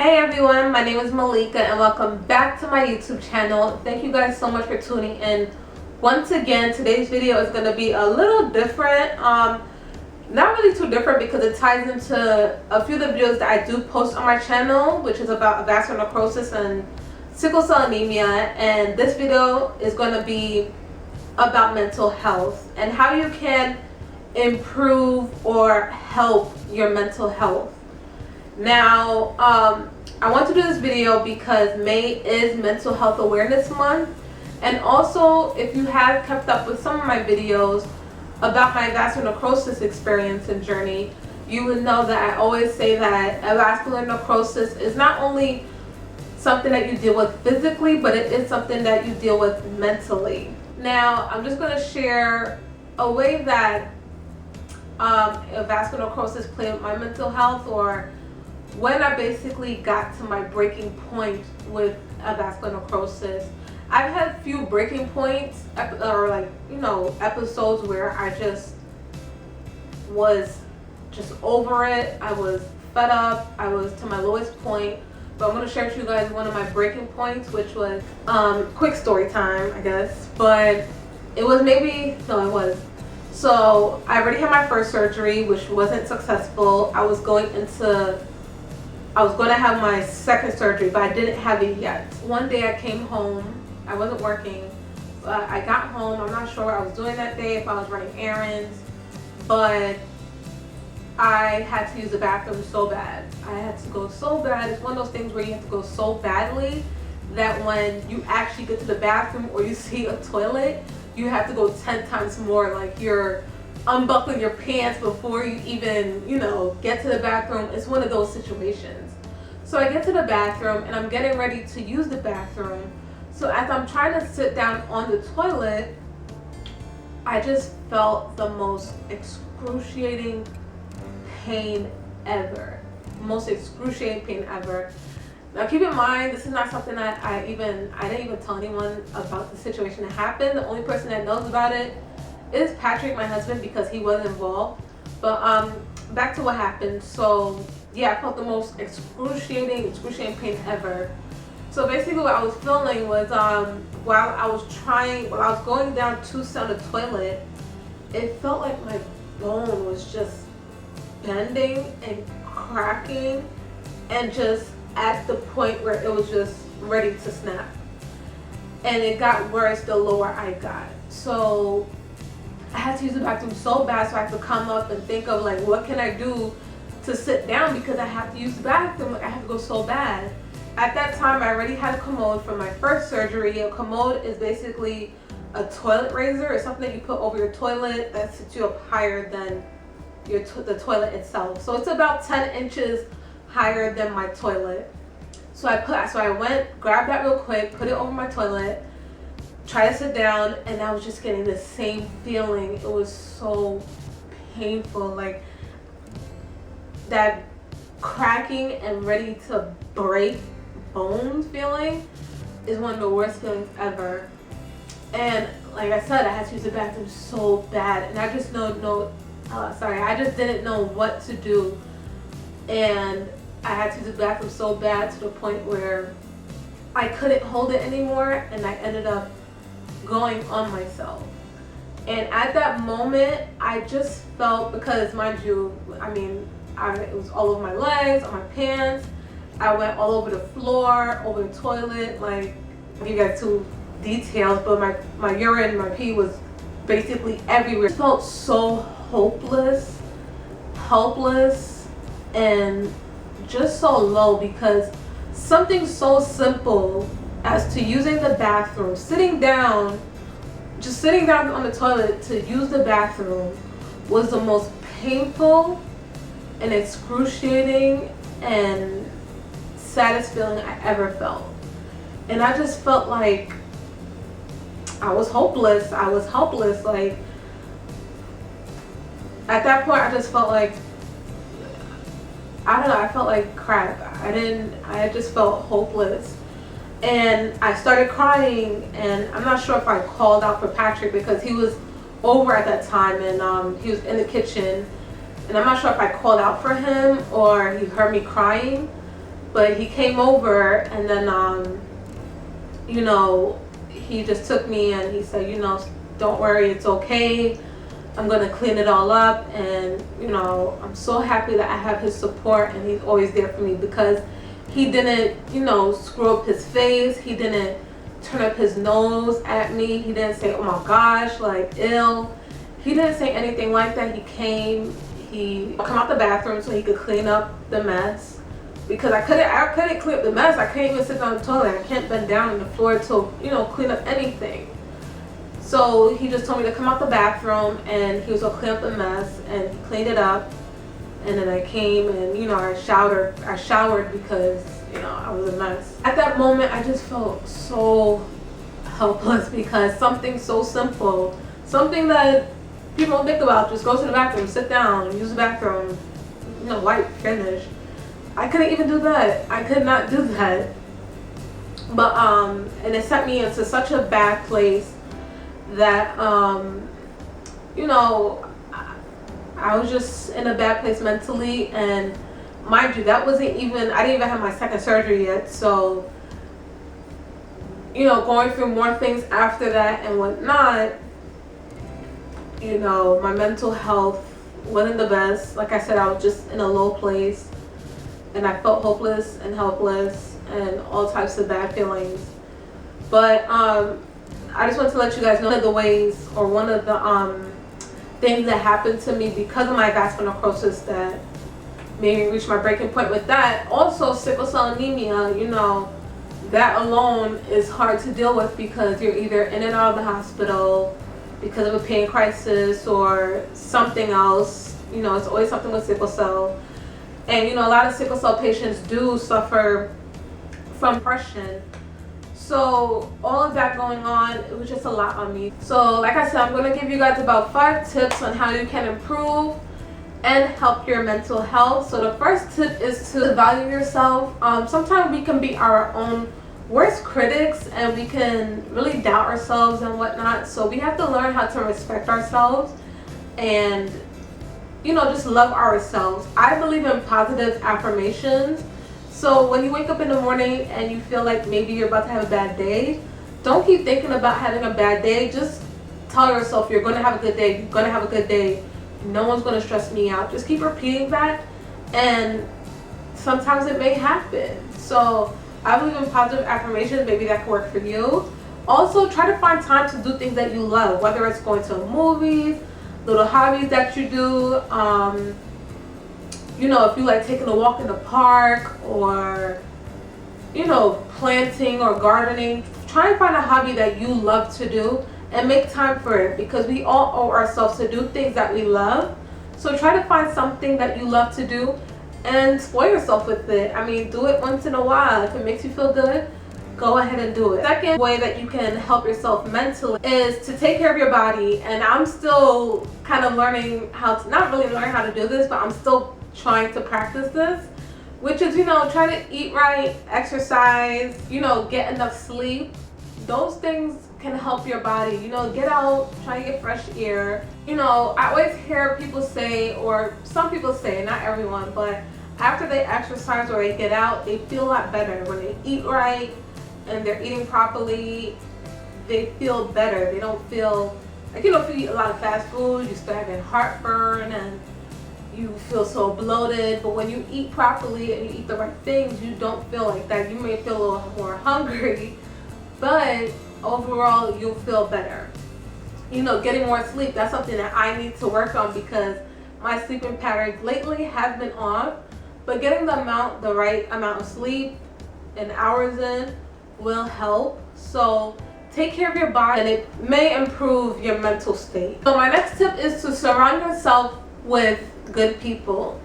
Hey everyone, my name is Malika and welcome back to my YouTube channel. Thank you guys so much for tuning in. Once again, today's video is going to be a little different. Not really too different because it ties into a few of the videos that I do post on my channel, which is about avascular necrosis and sickle cell anemia. And this video is going to be about mental health and how you can improve or help your mental health. Now, I want to do this video because May is Mental Health Awareness Month, and also if you have kept up with some of my videos about my avascular necrosis experience and journey, you would know that I always say that avascular necrosis is not only something that you deal with physically, but it is something that you deal with mentally. Now, I'm just going to share a way that avascular necrosis played with my mental health, or when I basically got to my breaking point with avascular necrosis. I've had a few breaking points, or episodes where I just was over it. I was fed up. I was to my lowest point. But I'm going to share with you guys one of my breaking points, which was quick story time, I guess. But it was So I already had my first surgery, which wasn't successful. I was going to have my second surgery, but I didn't have it yet. One day I came home. I wasn't working, but I got home. I'm not sure what I was doing that day, if I was running errands, but I had to use the bathroom so bad. I had to go so bad. It's one of those things where you have to go so badly that when you actually get to the bathroom or you see a toilet, you have to go 10 times more, like you're unbuckling your pants before you even, get to the bathroom. It's one of those situations. So I get to the bathroom and I'm getting ready to use the bathroom. So as I'm trying to sit down on the toilet, I just felt the most excruciating pain ever. Most excruciating pain ever. Now keep in mind, this is not something that I didn't even tell anyone about the situation that happened. The only person that knows about it is Patrick, my husband, because he was involved. But back to what happened. So yeah, I felt the most excruciating pain ever. So basically what I was feeling was while I was going down to sit on the toilet, it felt like my bone was just bending and cracking and just at the point where it was just ready to snap. And it got worse the lower I got. So I had to use the bathroom so bad, so I had to come up and think of what can I do to sit down because I have to use the bathroom. I have to go so bad. At that time, I already had a commode from my first surgery. A commode is basically a toilet raiser. It's something that you put over your toilet that sits you up higher than the toilet itself. So it's about 10 inches higher than my toilet. So I went, grabbed that real quick, put it over my toilet, tried to sit down, and I was just getting the same feeling. It was so painful, like that cracking and ready to break bones feeling is one of the worst feelings ever. And like I said, I had to use the bathroom so bad, and I just I just didn't know what to do, and I had to use the bathroom so bad to the point where I couldn't hold it anymore, and I ended up going on myself. And at that moment, I just felt, because mind you, it was all over my legs, on my pants. I went all over the floor, over the toilet. I'll give you guys two details, but my urine, my pee was basically everywhere. I felt so hopeless, helpless, and just so low, because something so simple as to using the bathroom, sitting down on the toilet to use the bathroom was the most painful and excruciating and saddest feeling I ever felt. And I just felt like I was hopeless. I was helpless. Like at that point, I just felt like, I don't know, I felt like crap. I just felt hopeless. And I started crying, and I'm not sure if I called out for Patrick because he was over at that time, and he was in the kitchen, and I'm not sure if I called out for him or he heard me crying, But he came over, and then you know, he just took me and he said, you know, don't worry, it's okay. I'm gonna clean it all up. And you know, I'm so happy that I have his support, and he's always there for me, because he didn't, you know, screw up his face. He didn't turn up his nose at me. He didn't say, oh my gosh, like, ill. He didn't say anything like that. He came, he come out the bathroom so he could clean up the mess, because I couldn't clean up the mess. I couldn't even sit on the toilet. I can't bend down on the floor to, you know, clean up anything. So he just told me to come out the bathroom, and he was gonna clean up the mess, and he cleaned it up. And then I came, and you know, I showered because, you know, I was a mess. At that moment, I just felt so helpless, because something so simple, something that people don't think about, just go to the bathroom, sit down, use the bathroom, you know, wipe, finish. I couldn't even do that. I could not do that. But and it sent me into such a bad place that you know, I was just in a bad place mentally. And mind you, that wasn't even, I didn't even have my second surgery yet. So, you know, going through more things after that and whatnot, you know, my mental health wasn't the best. Like I said, I was just in a low place, and I felt hopeless and helpless and all types of bad feelings. But I just want to let you guys know one of the ways, or one of the things that happened to me because of my vascular necrosis that made me reach my breaking point with that. Also, sickle cell anemia, you know, that alone is hard to deal with, because you're either in and out of the hospital because of a pain crisis or something else. You know, it's always something with sickle cell. And you know, a lot of sickle cell patients do suffer from depression. So all of that going on, it was just a lot on me. So like I said, I'm going to give you guys about 5 tips on how you can improve and help your mental health. So the first tip is to value yourself. Sometimes we can be our own worst critics, and we can really doubt ourselves and whatnot. So we have to learn how to respect ourselves and, you know, just love ourselves. I believe in positive affirmations. So when you wake up in the morning and you feel like maybe you're about to have a bad day, don't keep thinking about having a bad day. Just tell yourself you're going to have a good day. You're going to have a good day. No one's going to stress me out. Just keep repeating that, and sometimes it may happen. So I believe in positive affirmations. Maybe that can work for you. Also, try to find time to do things that you love, whether it's going to movies, little hobbies that you do. You know, if you like taking a walk in the park, or, you know, planting or gardening, try and find a hobby that you love to do and make time for it, because we all owe ourselves to do things that we love. So try to find something that you love to do and spoil yourself with it. I mean, do it once in a while. If it makes you feel good, go ahead and do it. Second way that you can help yourself mentally is to take care of your body. And I'm still kind of learning how to, not really learn how to do this, but I'm still trying to practice this, which is, you know, try to eat right, exercise, you know, get enough sleep. Those things can help your body. You know, get out, try to get fresh air. You know, I always hear people say, or some people say, not everyone, but after they exercise or they get out, they feel a lot better. When they eat right and they're eating properly, they feel better. They don't feel like, you know, if you eat a lot of fast food, you start having heartburn and you feel so bloated. But when you eat properly and you eat the right things, you don't feel like that. You may feel a little more hungry, but overall you'll feel better. You know, getting more sleep, that's something that I need to work on, because my sleeping patterns lately have been off. But getting the right amount of sleep and hours in will help. So take care of your body, and it may improve your mental state. So my next tip is to surround yourself with good people.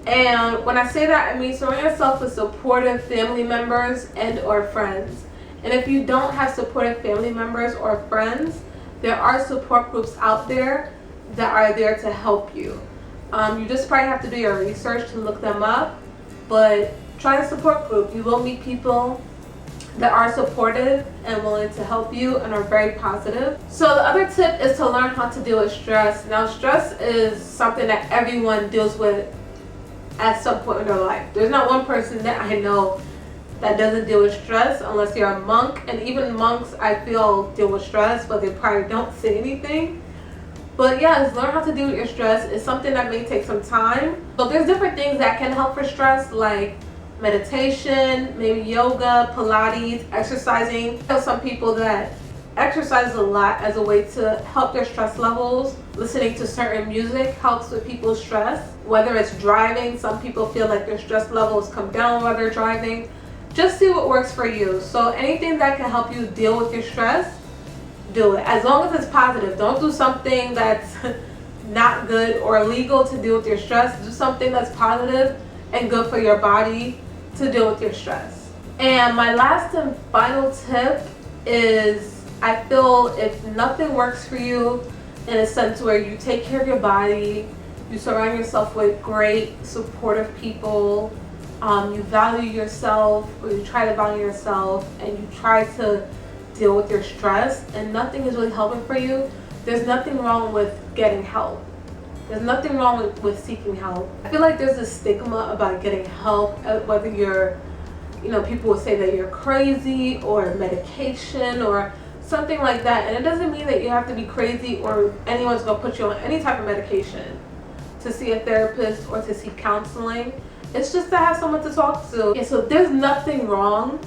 And when I say that, I mean surround yourself with supportive family members and or friends. And if you don't have supportive family members or friends, there are support groups out there that are there to help you. You just probably have to do your research to look them up, but try a support group. You will meet people that are supportive and willing to help you and are very positive. So the other tip is to learn how to deal with stress. Now, stress is something that everyone deals with at some point in their life. There's not one person that I know that doesn't deal with stress unless you're a monk. And even monks, I feel, deal with stress, but they probably don't say anything. But yes, learn how to deal with your stress. It's something that may take some time. But there's different things that can help for stress, like meditation, maybe yoga, Pilates, exercising. I know some people that exercise a lot as a way to help their stress levels. Listening to certain music helps with people's stress. Whether it's driving, some people feel like their stress levels come down while they're driving. Just see what works for you. So anything that can help you deal with your stress, do it. As long as it's positive. Don't do something that's not good or illegal to deal with your stress. Do something that's positive and good for your body to deal with your stress. And my last and final tip is, I feel if nothing works for you in a sense where you take care of your body, you surround yourself with great supportive people, you value yourself, or you try to value yourself, and you try to deal with your stress, and nothing is really helping for you, there's nothing wrong with getting help. There's nothing wrong with seeking help. I feel like there's a stigma about getting help, whether you're, people will say that you're crazy or medication or something like that. And it doesn't mean that you have to be crazy or anyone's going to put you on any type of medication to see a therapist or to seek counseling. It's just to have someone to talk to. Yeah, so there's nothing wrong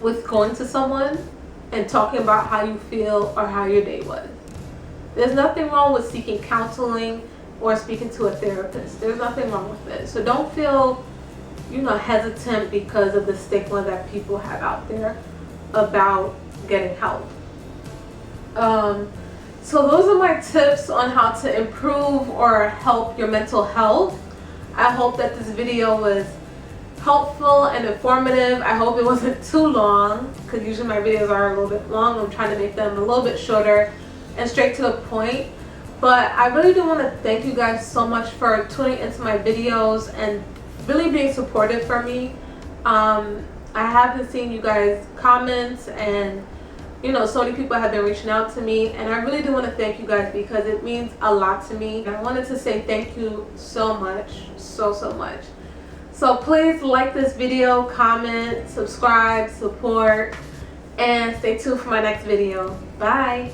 with going to someone and talking about how you feel or how your day was. There's nothing wrong with seeking counseling or speaking to a therapist. There's nothing wrong with it. So don't feel, hesitant because of the stigma that people have out there about getting help. So those are my tips on how to improve or help your mental health. I hope that this video was helpful and informative. I hope it wasn't too long, because usually my videos are a little bit long. I'm trying to make them a little bit shorter and straight to the point. But I really do want to thank you guys so much for tuning into my videos and really being supportive for me. I have been seeing you guys comments, and so many people have been reaching out to me, and I really do want to thank you guys because it means a lot to me. I wanted to say thank you so much, so much. So please like this video, comment, subscribe, support, and stay tuned for my next video. Bye.